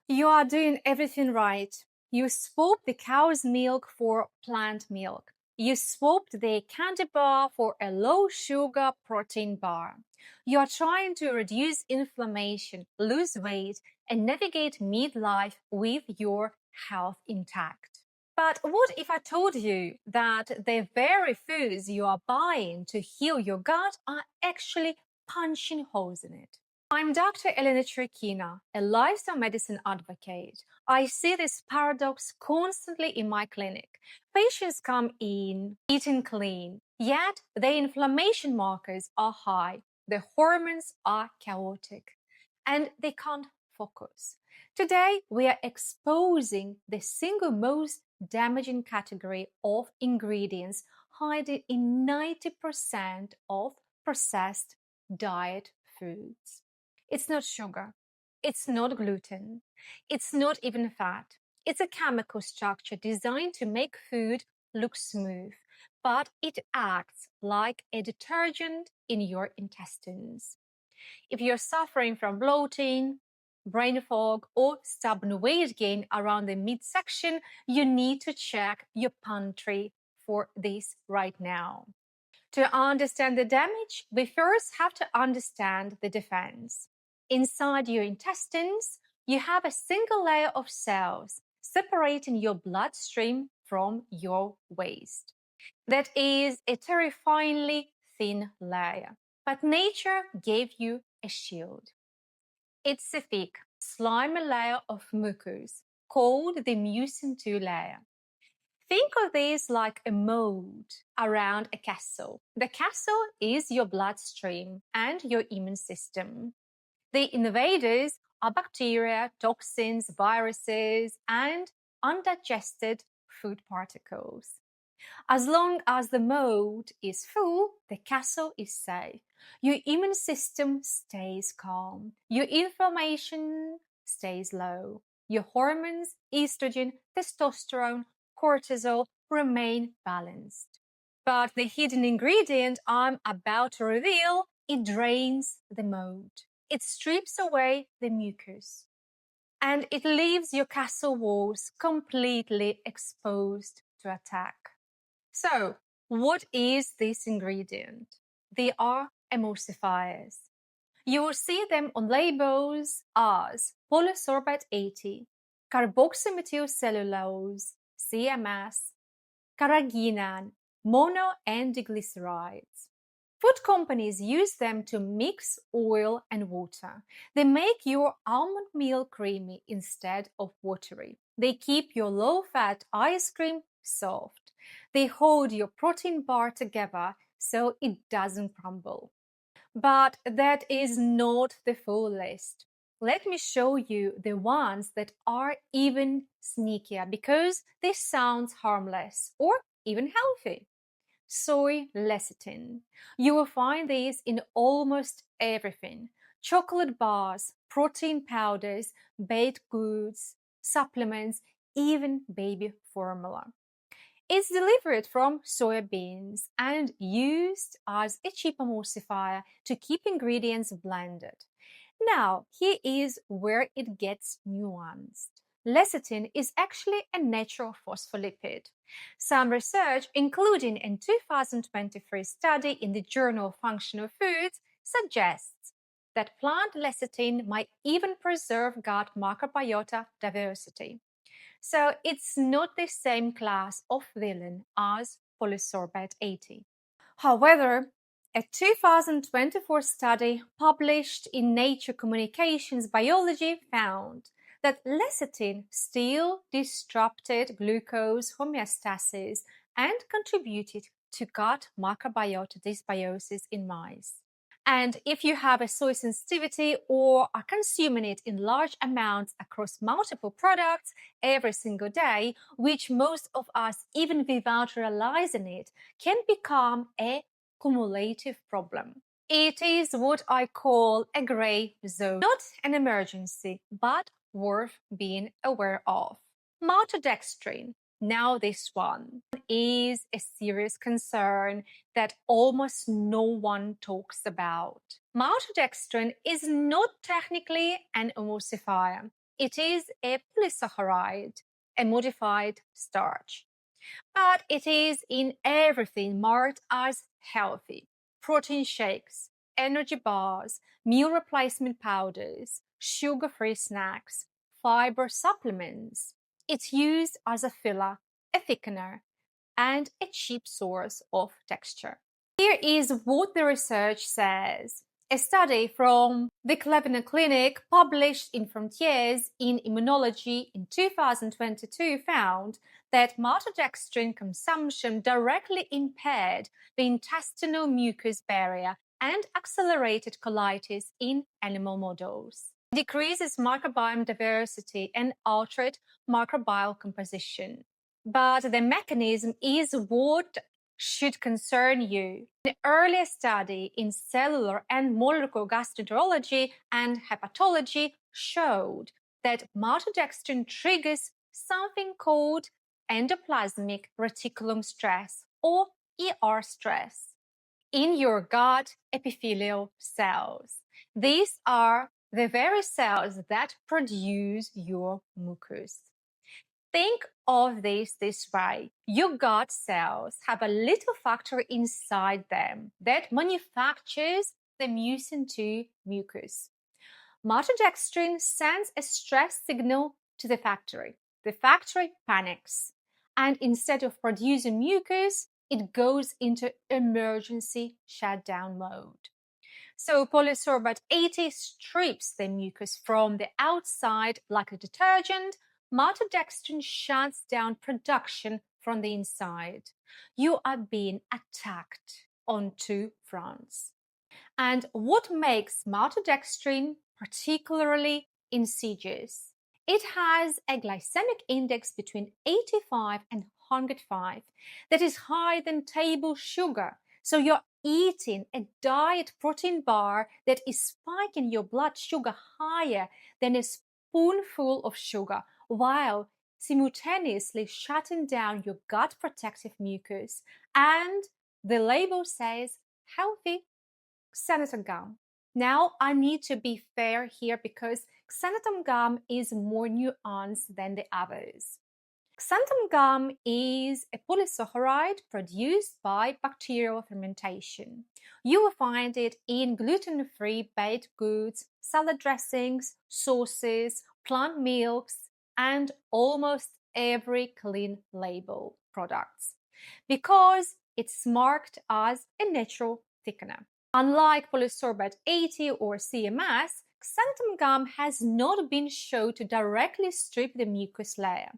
You are doing everything right. You swapped the cow's milk for plant milk. You swapped the candy bar for a low-sugar protein bar. You are trying to reduce inflammation, lose weight, and navigate midlife with your health intact. But what if I told you that the very foods you are buying to heal your gut are actually punching holes in it? I'm Dr. Elena Cherkina, a lifestyle medicine advocate. I see this paradox constantly in my clinic. Patients come in eating clean, yet their inflammation markers are high, their hormones are chaotic, and they can't focus. Today, we are exposing the single most damaging category of ingredients hiding in 90% of processed diet foods. It's not sugar. It's not gluten. It's not even fat. It's a chemical structure designed to make food look smooth, but it acts like a detergent in your intestines. If you're suffering from bloating, brain fog, or stubborn weight gain around the midsection, you need to check your pantry for this right now. To understand the damage, we first have to understand the defense. Inside your intestines, you have a single layer of cells separating your bloodstream from your waste. That is a terrifyingly thin layer, but nature gave you a shield. It's a thick, slimy layer of mucus called the mucin 2 layer. Think of this like a moat around a castle. The castle is your bloodstream and your immune system. The invaders are bacteria, toxins, viruses, and undigested food particles. As long as the moat is full, the castle is safe. Your immune system stays calm. Your inflammation stays low. Your hormones, estrogen, testosterone, cortisol remain balanced. But the hidden ingredient I'm about to reveal, it drains the moat. It strips away the mucus. And it leaves your castle walls completely exposed to attack. So, what is this ingredient? They are emulsifiers. You will see them on labels as polysorbate 80, carboxymethylcellulose, CMS, carrageenan, mono and diglycerides. Food companies use them to mix oil and water. They make your almond milk creamy instead of watery. They keep your low-fat ice cream soft. They hold your protein bar together so it doesn't crumble. But that is not the full list. Let me show you the ones that are even sneakier because they sound harmless or even healthy. Soy lecithin. You will find these in almost everything. Chocolate bars, protein powders, baked goods, supplements, even baby formula. It's delivered from soybeans and used as a cheap emulsifier to keep ingredients blended. Now, here is where it gets nuanced. Lecithin is actually a natural phospholipid. Some research, including a 2023 study in the Journal of Functional Foods, suggests that plant lecithin might even preserve gut microbiota diversity. So it's not the same class of villain as polysorbate 80. However, a 2024 study published in Nature Communications Biology found that lecithin still disrupted glucose homeostasis and contributed to gut microbiota dysbiosis in mice. And if you have a soy sensitivity or are consuming it in large amounts across multiple products every single day, which most of us, even without realizing it, can become a cumulative problem. It is what I call a gray zone. Not an emergency, but worth being aware of. Maltodextrin. Now this one is a serious concern that almost no one talks about. Maltodextrin is not technically an emulsifier. It is a polysaccharide, a modified starch. But it is in everything marked as healthy: protein shakes, energy bars, meal replacement powders, sugar-free snacks, fiber supplements. It's used as a filler, a thickener, and a cheap source of texture. Here is what the research says. A study from the Cleveland Clinic published in Frontiers in Immunology in 2022 found that maltodextrin consumption directly impaired the intestinal mucous barrier and accelerated colitis in animal models. It decreases microbiome diversity and altered microbial composition. But the mechanism is what should concern you. An earlier study in cellular and molecular gastroenterology and hepatology showed that maltodextrin triggers something called endoplasmic reticulum stress, or ER stress, in your gut epithelial cells. These are the very cells that produce your mucus. Think of this way. Your gut cells have a little factory inside them that manufactures the mucin 2 mucus. Maltodextrin sends a stress signal to the factory. The factory panics, and instead of producing mucus, it goes into emergency shutdown mode. So polysorbate 80 strips the mucus from the outside like a detergent. Maltodextrin shuts down production from the inside. You are being attacked on two fronts. And what makes maltodextrin particularly insidious? It has a glycemic index between 85 and 105 that is higher than table sugar. So you're eating a diet protein bar that is spiking your blood sugar higher than a spoonful of sugar, while simultaneously shutting down your gut protective mucus. And the label says healthy xanthan gum. Now, I need to be fair here because xanthan gum is more nuanced than the others. Xanthan gum is a polysaccharide produced by bacterial fermentation. You will find it in gluten-free baked goods, salad dressings, sauces, plant milks, and almost every clean label products because it's marked as a natural thickener. Unlike polysorbate 80 or CMS, xanthan gum has not been shown to directly strip the mucus layer.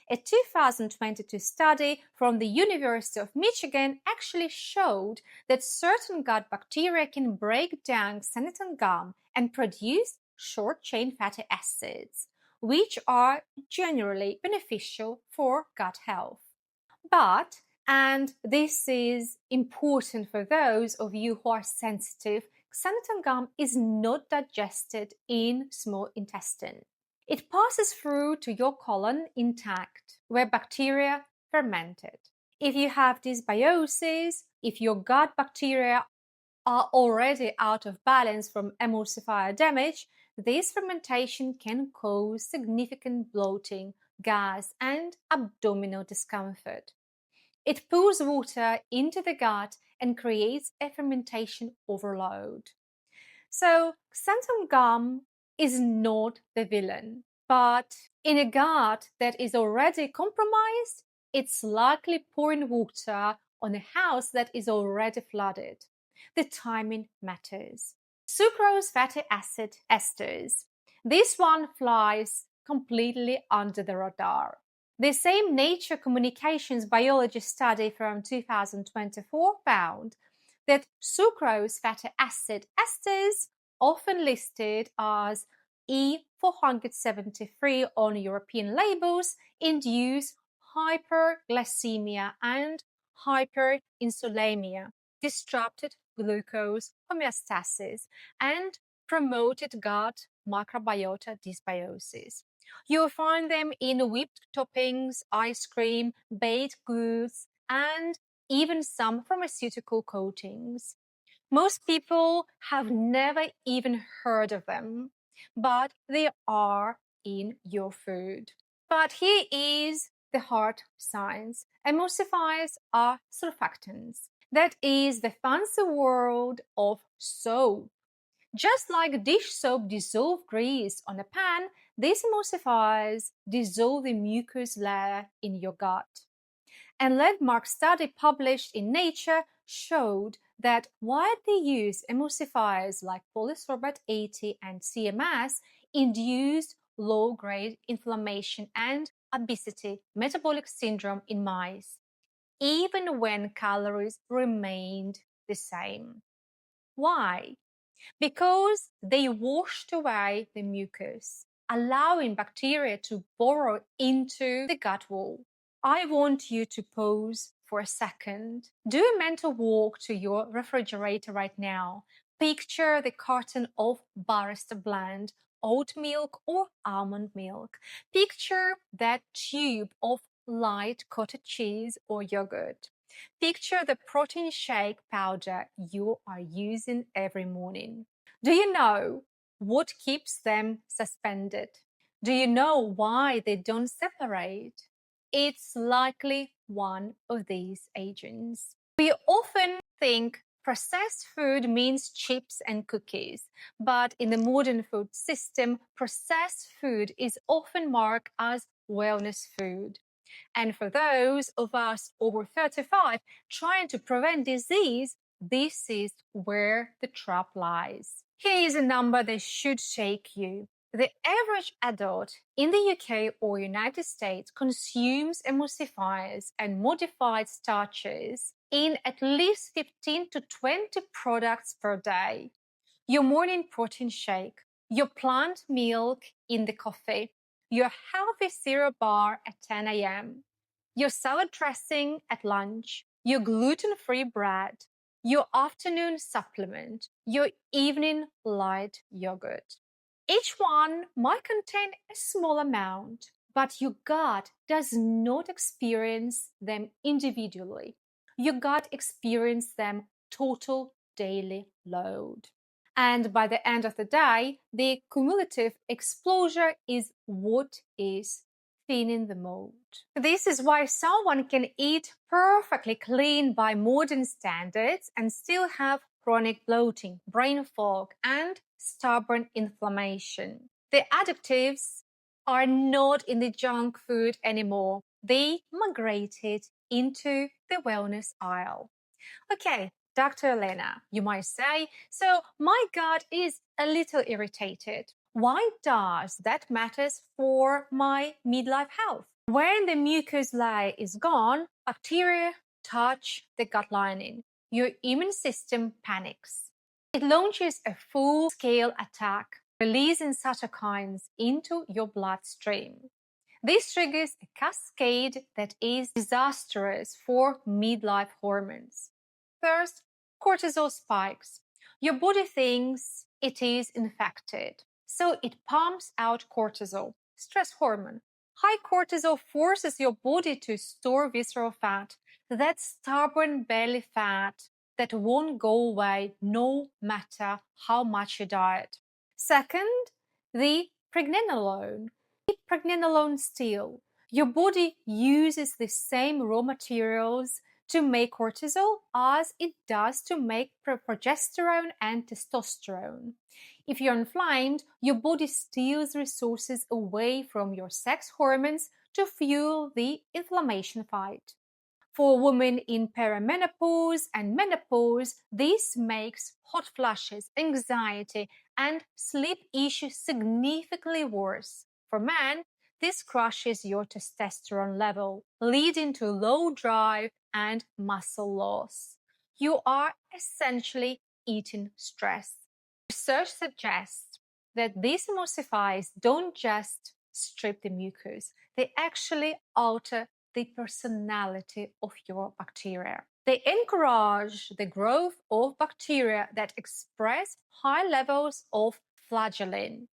A 2022 study from the University of Michigan actually showed that certain gut bacteria can break down xanthan gum and produce short-chain fatty acids, which are generally beneficial for gut health. But, and this is important for those of you who are sensitive, xanthan gum is not digested in small intestine. It passes through to your colon intact, where bacteria ferment it. If you have dysbiosis, if your gut bacteria are already out of balance from emulsifier damage, this fermentation can cause significant bloating, gas, and abdominal discomfort. It pulls water into the gut and creates a fermentation overload. So, xanthan gum is not the villain, but in a gut that is already compromised, it's likely pouring water on a house that is already flooded. The timing matters. Sucrose fatty acid esters. This one flies completely under the radar. The same Nature Communications biology study from 2024 found that sucrose fatty acid esters, often listed as E473 on European labels, induce hyperglycemia and hyperinsulinemia, disrupted glucose homeostasis, and promoted gut microbiota dysbiosis. You'll find them in whipped toppings, ice cream, baked goods, and even some pharmaceutical coatings. Most people have never even heard of them, but they are in your food. But here is the hard science. Emulsifiers are surfactants. That is the fancy world of soap. Just like dish soap dissolves grease on a pan, these emulsifiers dissolve the mucus layer in your gut. A landmark study published in Nature showed that widely used emulsifiers like polysorbate 80 and CMS induced low-grade inflammation and obesity, metabolic syndrome in mice, even when calories remained the same. Why? Because they washed away the mucus, allowing bacteria to burrow into the gut wall. I want you to pause for a second. Do a mental walk to your refrigerator right now. Picture the carton of barista blend, oat milk or almond milk. Picture that tube of light cottage cheese or yogurt. Picture the protein shake powder you are using every morning. Do you know what keeps them suspended? Do you know why they don't separate? It's likely one of these agents. We often think processed food means chips and cookies, but in the modern food system, processed food is often marked as wellness food. And for those of us over 35 trying to prevent disease, this is where the trap lies. Here is a number that should shake you. The average adult in the UK or United States consumes emulsifiers and modified starches in at least 15 to 20 products per day. Your morning protein shake, your plant milk in the coffee, your healthy cereal bar at 10 a.m., your salad dressing at lunch, your gluten-free bread, your afternoon supplement, your evening light yogurt. Each one might contain a small amount, but your gut does not experience them individually. Your gut experiences them total daily load. And by the end of the day, the cumulative exposure is what is thinning the mold. This is why someone can eat perfectly clean by modern standards and still have chronic bloating, brain fog, and stubborn inflammation. The additives are not in the junk food anymore. They migrated into the wellness aisle. Okay, Dr. Elena, you might say, so my gut is a little irritated. Why does that matter for my midlife health? When the mucus layer is gone, bacteria touch the gut lining. Your immune system panics. It launches a full-scale attack, releasing cytokines into your bloodstream. This triggers a cascade that is disastrous for midlife hormones. First, cortisol spikes. Your body thinks it is infected, so it pumps out cortisol, stress hormone. High cortisol forces your body to store visceral fat, that stubborn belly fat that won't go away no matter how much you diet. Second, the pregnenolone. Pregnenolone still. Your body uses the same raw materials to make cortisol as it does to make progesterone and testosterone. If you're inflamed, your body steals resources away from your sex hormones to fuel the inflammation fight. For women in perimenopause and menopause, this makes hot flushes, anxiety, and sleep issues significantly worse. For men, this crushes your testosterone level, leading to low drive and muscle loss. You are essentially eating stress. Research suggests that these emulsifiers don't just strip the mucus, they actually alter the personality of your bacteria. They encourage the growth of bacteria that express high levels of flagellin.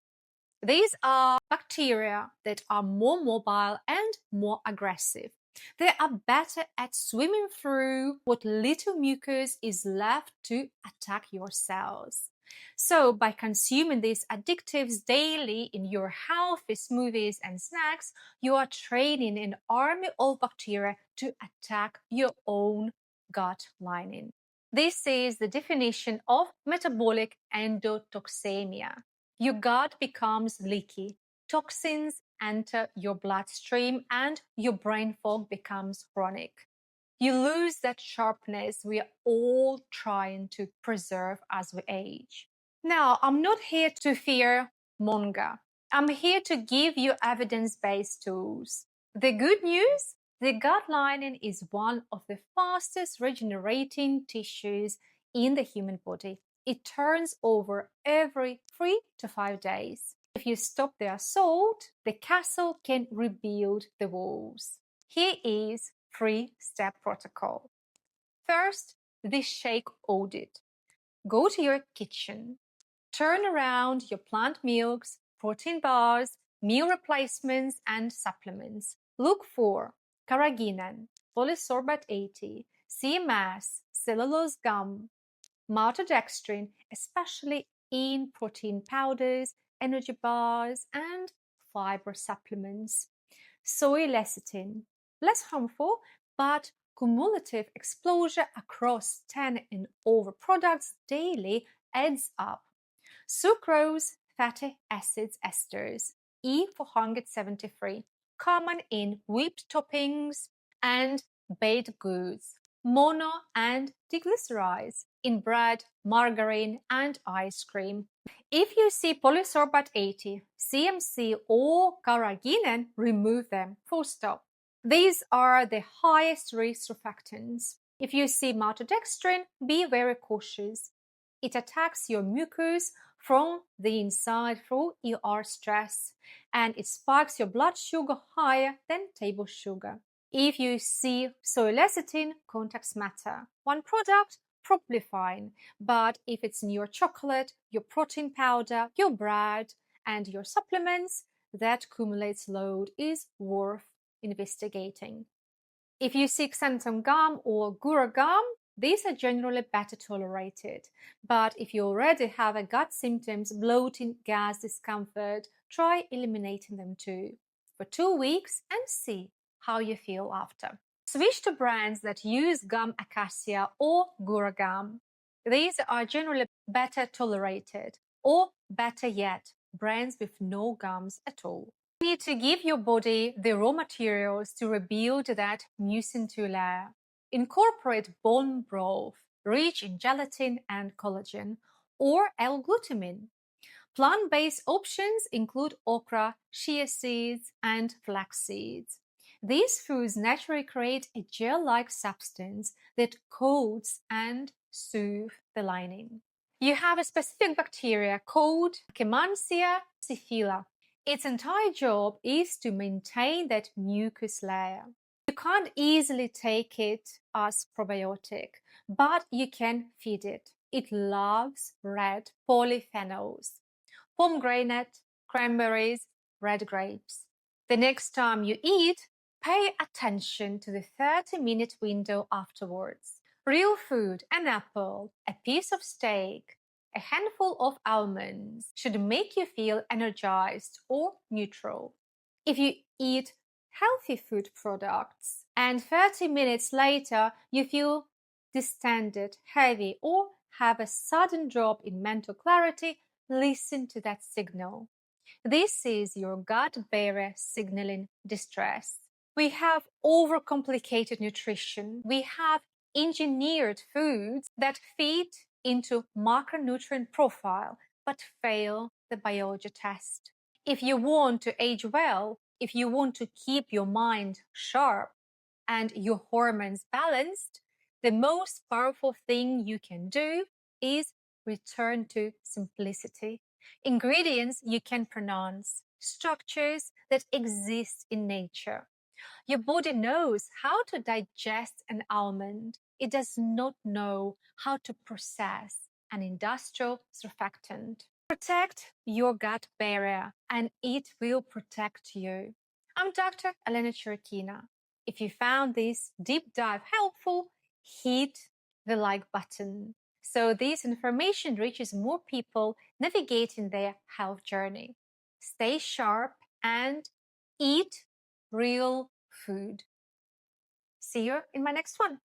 These are bacteria that are more mobile and more aggressive. They are better at swimming through what little mucus is left to attack your cells. So, by consuming these additives daily in your healthy smoothies and snacks, you are training an army of bacteria to attack your own gut lining. This is the definition of metabolic endotoxemia. Your gut becomes leaky, toxins enter your bloodstream, and your brain fog becomes chronic. You lose that sharpness we are all trying to preserve as we age. Now, I'm not here to fear monger. I'm here to give you evidence-based tools. The good news? The gut lining is one of the fastest regenerating tissues in the human body. It turns over every 3 to 5 days. If you stop the assault, the castle can rebuild the walls. Here is 3-step protocol. First, the shake audit. Go to your kitchen. Turn around your plant milks, protein bars, meal replacements, and supplements. Look for carrageenan, polysorbate 80, CMS, cellulose gum, maltodextrin, especially in protein powders, energy bars, and fiber supplements. Soy lecithin, less harmful, but cumulative exposure across 10 and over products daily adds up. Sucrose, fatty acids esters, E473, common in whipped toppings and baked goods. Mono and diglycerides in bread, margarine, and ice cream. If you see polysorbate 80, CMC, or carrageenan, remove them. Full stop. These are the highest risk surfactants. If you see maltodextrin, be very cautious. It attacks your mucus from the inside through ER stress, and it spikes your blood sugar higher than table sugar. If you see soy lecithin, contacts matter. One product, probably fine, but if it's in your chocolate, your protein powder, your bread, and your supplements, that cumulates load is worth investigating. If you see xanthan gum or gura gum, these are generally better tolerated. But if you already have a gut symptoms, bloating, gas, discomfort, try eliminating them too for 2 weeks and see how you feel after. Switch to brands that use gum acacia or gura gum. These are generally better tolerated, or better yet, brands with no gums at all. You need to give your body the raw materials to rebuild that mucin 2 layer. Incorporate bone broth, rich in gelatin and collagen, or L-glutamine. Plant-based options include okra, chia seeds, and flax seeds. These foods naturally create a gel-like substance that coats and soothes the lining. You have a specific bacteria called Akkermansia sicilla. Its entire job is to maintain that mucus layer. You can't easily take it as probiotic, but you can feed it. It loves red polyphenols, pomegranate, cranberries, red grapes. The next time you eat, pay attention to the 30-minute window afterwards. Real food, an apple, a piece of steak, a handful of almonds should make you feel energized or neutral. If you eat healthy food products and 30 minutes later you feel distended, heavy, or have a sudden drop in mental clarity, listen to that signal. This is your gut barrier signaling distress. We have overcomplicated nutrition. We have engineered foods that fit into macronutrient profile but fail the biology test. If you want to age well, if you want to keep your mind sharp and your hormones balanced, the most powerful thing you can do is return to simplicity. Ingredients you can pronounce, structures that exist in nature. Your body knows how to digest an almond. It does not know how to process an industrial surfactant. Protect your gut barrier and it will protect you. I'm Dr. Elena Cherkina. If you found this deep dive helpful, hit the like button. so this information reaches more people navigating their health journey. Stay sharp and eat real food. See you in my next one.